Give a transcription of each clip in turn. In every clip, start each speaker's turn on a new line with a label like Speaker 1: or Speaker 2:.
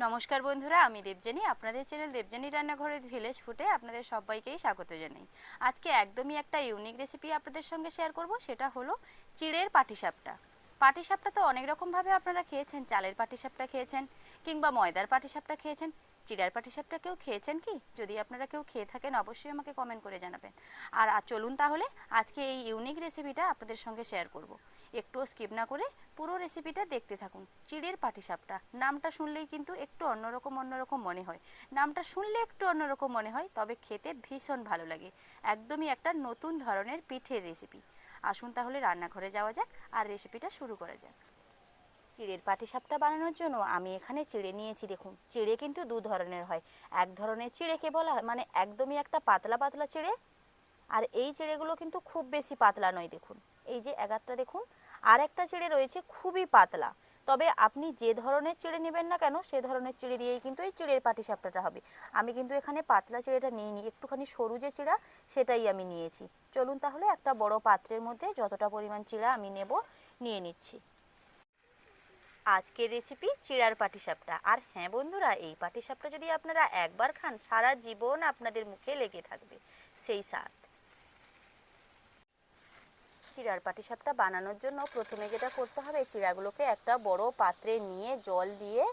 Speaker 1: নমস্কার বন্ধুরা, আমি দেবযানী। আপনাদের চ্যানেল দেবযানী রান্নাঘরের ভিলেজ ফুডে আপনাদের সবাইকেই স্বাগত জানাই। আজকে একদমই একটা ইউনিক রেসিপি আপনাদের সঙ্গে শেয়ার করব, সেটা হলো চিড়ের পাটিসাপটা। পাটিসাপটা তো অনেক রকমভাবে আপনারা খেয়েছেন, চালের পাটিসাপটা খেয়েছেন কিংবা ময়দার পাটিসাপটা খেয়েছেন। চিড়ার পাটিসাপটা কেউ খেয়েছেন কি? যদি আপনারা কেউ খেয়ে থাকেন অবশ্যই আমাকে কমেন্ট করে জানাবেন। আর চলুন তাহলে আজকে এই ইউনিক রেসিপিটা আপনাদের সঙ্গে শেয়ার করব। একটুও স্কিপ না করে পুরো রেসিপিটা দেখতে থাকুন। চিড়ের পাটিসাপটা নামটা শুনলেই কিন্তু একটু অন্যরকম মনে হয়। নামটা শুনলে একটু অন্যরকম মনে হয়, তবে খেতে ভীষণ ভালো লাগে। একদমই একটা নতুন ধরনের পিঠের রেসিপি। আসুন তাহলে রান্নাঘরে যাওয়া যাক আর রেসিপিটা শুরু করা যাক। চিড়ের পাটিসাপটা বানানোর জন্য আমি এখানে চিড়ে নিয়েছি। দেখুন, চিড়ে কিন্তু দু ধরনের হয়। এক ধরনের চিড়েকে বলা হয় মানে একদমই একটা পাতলা পাতলা চিড়ে, আর এই চিড়েগুলো কিন্তু খুব বেশি পাতলা নয়। দেখুন, এই যে এগাতটা দেখুন। আর একটা চিড়ে রয়েছে খুবই পাতলা। তবে আপনি যে ধরনের চিড়ে নেবেন না কেন, সে ধরনের চিড়ে দিয়েই কিন্তু এই চিড়ের পাটিসাপটাটা হবে। আমি কিন্তু এখানে পাতলা চিড়েটা নিইনি, একটুখানি সরু যে চিড়া সেটাই আমি নিয়েছি। চলুন তাহলে একটা বড় পাত্রের মধ্যে যতটা পরিমাণ চিড়া আমি নেব নিয়ে নিচ্ছি। আজকের রেসিপি চিড়ার পাটিসাপটা। আর হ্যাঁ বন্ধুরা, এই পাটিসাপটা যদি আপনারা একবার খান সারা জীবন আপনাদের মুখে লেগে থাকবে সেই স্বাদ। চিড়ার পাটিসাপটা বানানোর জন্য প্রথমে যেটা করতে হবে, চিড়াগুলোকে একটা বড় পাত্রে নিয়ে জল দিয়ে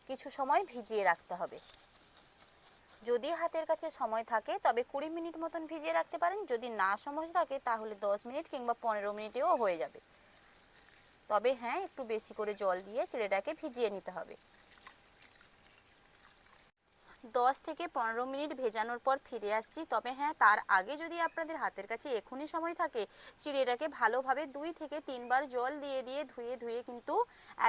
Speaker 1: কিছু সময় ভিজিয়ে রাখতে হবে। যদি হাতের কাছে সময় থাকে তবে 20 মিনিট মতন ভিজিয়ে রাখতে পারেন। যদি না সময় থাকে তাহলে 10 মিনিট কিংবা 15 মিনিটেও হয়ে যাবে। তবে হ্যাঁ, একটু বেশি করে জল দিয়ে চিড়েটাকে ভিজিয়ে নিতে হবে। 10 থেকে 15 মিনিট ভেজানোর পর ফিরে আসছি। তবে হ্যাঁ, তার আগে যদি আপনাদের হাতের কাছে এখনই সময় থাকে, চিড়েটাকে ভালোভাবে 2 থেকে 3 বার জল দিয়ে দিয়ে ধুয়ে ধুয়ে কিন্তু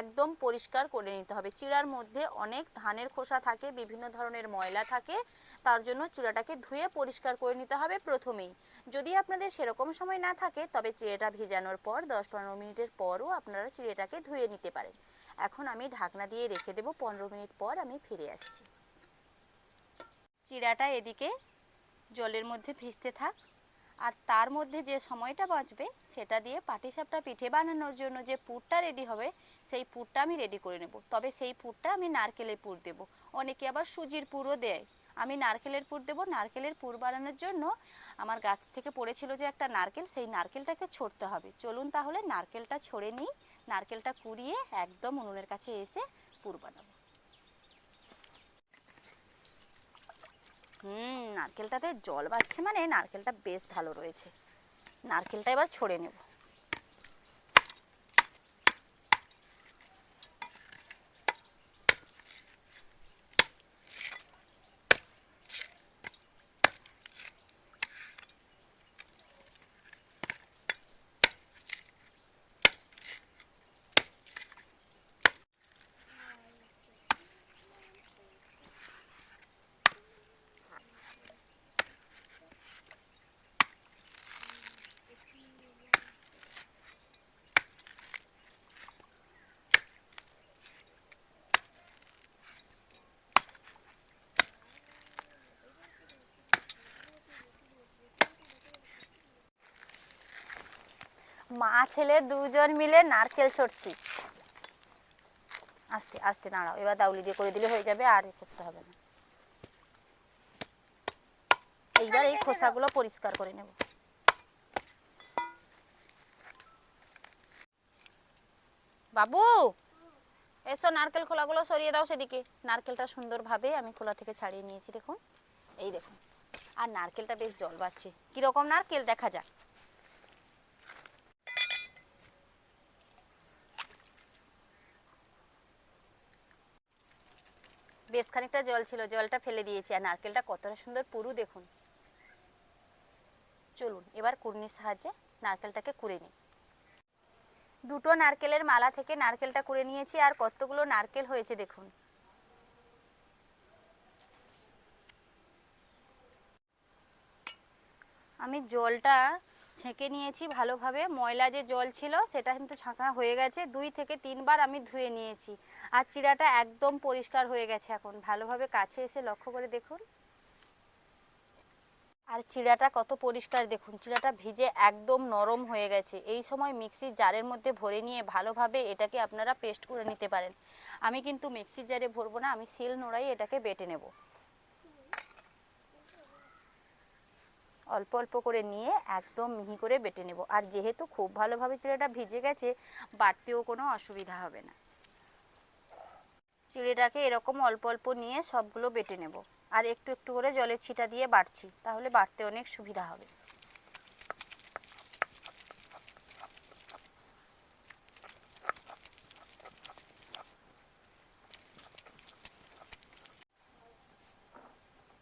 Speaker 1: একদম পরিষ্কার করে নিতে হবে। চিড়ার মধ্যে অনেক ধানের খোসা থাকে, বিভিন্ন ধরনের ময়লা থাকে, তার জন্য চিড়াটাকে ধুয়ে পরিষ্কার করে নিতে হবে প্রথমেই। যদি আপনাদের সেরকম সময় না থাকে তবে চিড়েটা ভেজানোর পর 10-15 মিনিটের পরও আপনারা চিড়েটাকে ধুয়ে নিতে পারেন। এখন আমি ঢাকনা দিয়ে রেখে দেবো, 15 মিনিট পর আমি ফিরে আসছি। চিড়াটা এদিকে জলের মধ্যে ভিজতে থাক, আর তার মধ্যে যে সময়টা বাঁচবে সেটা দিয়ে পাটিসাপটা পিঠে বানানোর জন্য যে পুরটা রেডি হবে সেই পুরটা আমি রেডি করে নেব। তবে সেই পুরটা আমি নারকেলের পুর দেব, অনেকে আবার সুজির পুরও দেয়। আমি নারকেলের পুর দেব। নারকেলের পুর বানানোর জন্য আমার গাছ থেকে পড়েছিল যে একটা নারকেল, সেই নারকেলটাকে ছড়তে হবে। চলুন তাহলে নারকেলটা ছড়ে নিই। নারকেলটা কুড়িয়ে একদম উনুনের কাছে এসে পুর বানাবো। নারকেলটাতে জল বাড়ছে মানে নারকেলটা বেশ ভালো রয়েছে। নারকেলটা এবার ছড়ে নেব। মা ছেলে দুজন মিলে নারকেল ছড়ছি। আস্তে আস্তে নাড়াও, এবার দাউলি দিয়ে করে দিলে হয়ে যাবে, আর করতে হবে না। এইবার এই খোসাগুলো পরিষ্কার করে নেব। বাবু এসো, নারকেল খোলাগুলো সরিয়ে দাও সেদিকে। নারকেলটা সুন্দরভাবে আমি খোলা থেকে ছাড়িয়ে নিয়েছি, দেখুন। এই দেখুন, আর নারকেলটা বেশ জল বাড়ছে। কিরকম নারকেল দেখা যাক। বেশ খানিকটা জল ছিল, জলটা ফেলে দিয়েছি। আর নারকেলটা কতটা সুন্দর পুরু দেখুন। চলুন এবার কুড়নির সাহায্যে নারকেলটাকে কুড়ে নিই। দুটো নারকেলের মালা থেকে নারকেলটা কুড়ে নিয়েছি, আর কতগুলো নারকেল হয়েছে দেখুন। আমি জলটা ছেঁকে নিয়েছি ভালোভাবে। ময়লা যে জল ছিল সেটা কিন্তু ছাঁকা হয়ে গেছে। 2 থেকে 3 বার আমি ধুয়ে নিয়েছি। আর চিড়াটা একদম পরিষ্কার হয়ে গেছে। এখন ভালোভাবে কাছে এসে লক্ষ্য করে দেখুন। আর চিড়াটা কত পরিষ্কার দেখুন, চিড়াটা ভিজে একদম নরম হয়ে গেছে। এই সময় মিক্সির জারের মধ্যে ভরে নিয়ে ভালোভাবে এটাকে আপনারা পেস্ট করে নিতে পারেন। আমি কিন্তু মিক্সির জারে ভরবো না, আমি শিল নোড়াই এটাকে বেটে নেব। অল্প অল্প করে নিয়ে একদম মিহি করে বেটে নেব। আর যেহেতু খুব ভালোভাবে চিড়েটা ভিজে গেছে, বাটতেও কোনো অসুবিধা হবে না। চিড়েটাকে এরকম অল্প অল্প নিয়ে সবগুলো বেটে নেব। আর একটু একটু করে জলের ছিটা দিয়ে বাটছি, তাহলে বাটতে অনেক সুবিধা হবে।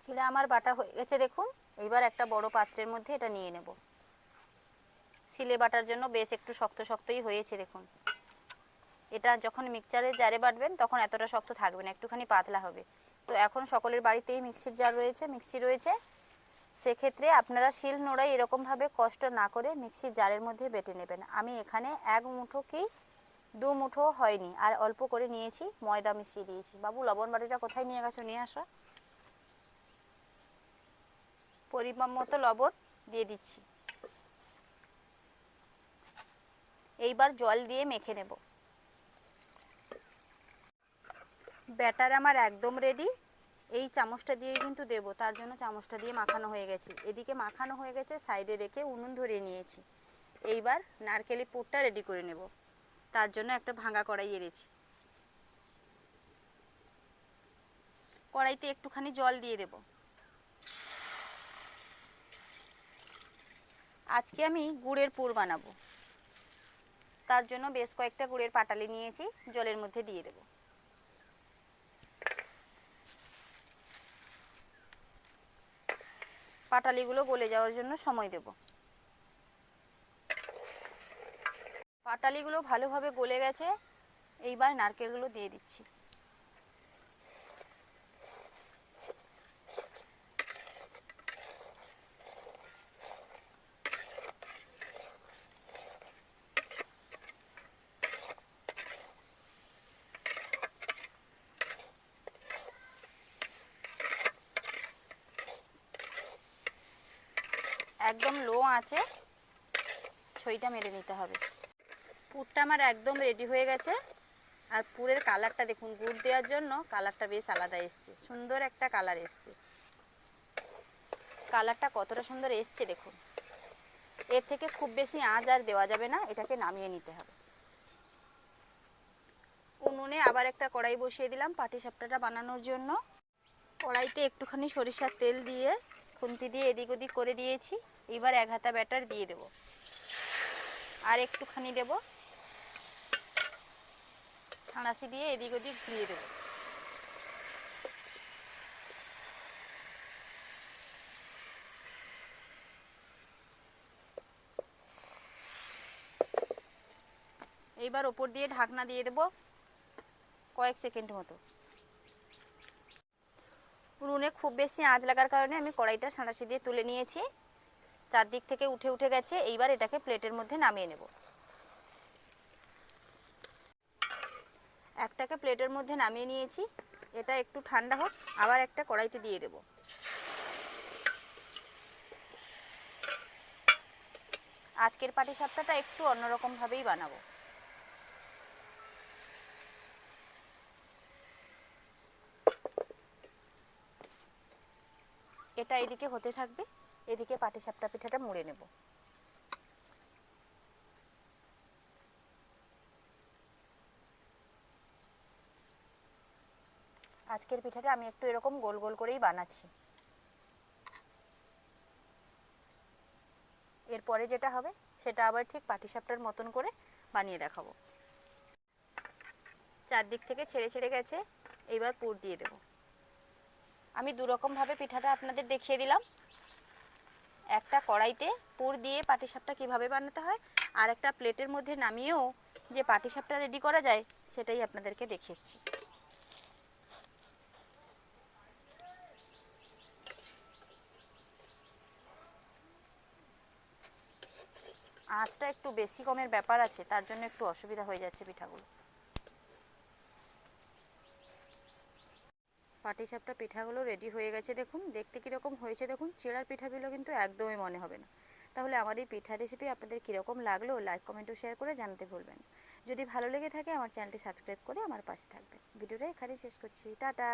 Speaker 1: চিড়া আমার বাটা হয়ে গেছে দেখুন। এইবার একটা বড় পাত্রের মধ্যে এটা নিয়ে নেব। শিলে বাটার জন্য বেশ একটু শক্ত শক্তই হয়েছে দেখুন। এটা যখন মিক্সচারের জারে বাটবেন তখন এতটা শক্ত থাকবে না, একটুখানি পাতলা হবে। তো এখন সকলের বাড়িতেই মিক্সির জার রয়েছে, মিক্সি রয়েছে, সেক্ষেত্রে আপনারা শিল নোড়াই এরকমভাবে কষ্ট না করে মিক্সির জারের মধ্যে বেটে নেবেন। আমি এখানে 1 মুঠো কি 2 মুঠো হয়নি, আর অল্প করে নিয়েছি, ময়দা মিশিয়ে দিয়েছি। বাবু লবণ বাটিটা কোথায় নিয়ে গেছো, নিয়ে আসো। পরিমাণ মতো লবণ দিয়ে দিচ্ছি। এইবার জল দিয়ে মেখে নেব। ব্যাটার আমার একদম রেডি। এই চামচটা দিয়ে কিন্তু দেব, তার জন্য চামচটা দিয়ে মাখানো হয়ে গেছে। এদিকে মাখানো হয়ে গেছে, সাইডে রেখে উনুন ধরিয়ে নিয়েছি। এইবার নারকেলের পুরটা রেডি করে নেব। তার জন্য একটা ভাঙা কড়াই এনেছি। কড়াইতে একটুখানি জল দিয়ে দেব। আজকে আমি গুড়ের পুর বানাবো, তার জন্য বেশ কয়েকটা গুড়ের পাটালি নিয়েছি, জলের মধ্যে দিয়ে দেব। পাটালিগুলো গলে যাওয়ার জন্য সময় দেব। পাটালিগুলো ভালোভাবে গলে গেছে, এইবার নারকেলগুলো দিয়ে দিচ্ছি। একদম লো আঁচে ছইটা মেরে নিতে হবে। পুরটা আমার একদম রেডি হয়ে গেছে। আর পুরের কালারটা দেখুন, গুড় দেওয়ার জন্য কালারটা বেশ আলাদা এসছে, সুন্দর একটা কালার এসছে। কালারটা কতটা সুন্দর এসছে দেখুন। এর থেকে খুব বেশি আঁচ আর দেওয়া যাবে না, এটাকে নামিয়ে নিতে হবে। উনুনে আবার একটা কড়াই বসিয়ে দিলাম পাটিসাপটাটা বানানোর জন্য। কড়াইতে একটুখানি সরিষার তেল দিয়ে খুন্তি দিয়ে এদিক ওদিক করে দিয়েছি। এবার 1 হাতা ব্যাটার দিয়ে দেব, আর একটুখানি দেব, ছাঁড়াশি দিয়ে এদিক ওদিক ঘুরিয়ে দেব। এইবার ওপর দিয়ে ঢাকনা দিয়ে দেব কয়েক সেকেন্ড মতো। উনুনে খুব বেশি আঁচ লাগার কারণে আমি কড়াইটা ছাঁড়াশি দিয়ে তুলে নিয়েছি, চারদিক থেকে উঠে উঠে গেছে। এইবার এটাকে প্লেটের মধ্যে নামিয়ে নেব। একটাকে প্লেটের মধ্যে নামিয়ে নিয়েছি, এটা একটু ঠান্ডা হোক, আবার একটা কড়াইতে দিয়ে দেব। আজকের পাটিসাপটাটা একটু অন্যরকম ভাবেই বানাবো। এটা এদিকে হতে থাকবে, এদিকে পাটিসাপটা পিঠাটা মুড়ে নেব। আজকের পিঠাটা আমি একটু এরকম গোল গোল করেই বানাচ্ছি। এরপরে যেটা হবে সেটা আবার ঠিক পাটিসাপটার মতন করে বানিয়ে দেখাবো। চারদিক থেকে ছেড়ে ছেড়ে গেছে, এইবার পুর দিয়ে দেব। আমি 2 রকম ভাবে পিঠাটা আপনাদের দেখিয়ে দিলাম। একটা কড়াইতে পুর দিয়ে পাটিসাপটা কিভাবে বানাতে হয়, আর একটা প্লেটের মধ্যে নামিয়েও যে পাটিসাপটা রেডি করা যায় সেটাই আপনাদেরকে দেখিয়েছি। আঁচটা একটু বেশি কমের ব্যাপার আছে, তার জন্য একটু অসুবিধা হয়ে যাচ্ছে পিঠাগুলো। পাটিসাপটা পিঠাগুলো রেডি হয়ে গেছে। দেখুন দেখতে কীরকম হয়েছে, দেখুন চিড়ার পিঠাগুলো কিন্তু একদমই মনে হবে না। তাহলে আমার এই পিঠা রেসিপি আপনাদের কীরকম লাগলো লাইক কমেন্ট ও শেয়ার করে জানাতে ভুলবেন। যদি ভালো লেগে থাকে আমার চ্যানেলটি সাবস্ক্রাইব করে আমার পাশে থাকবেন। ভিডিওটা এখানেই শেষ করছি, টাটা।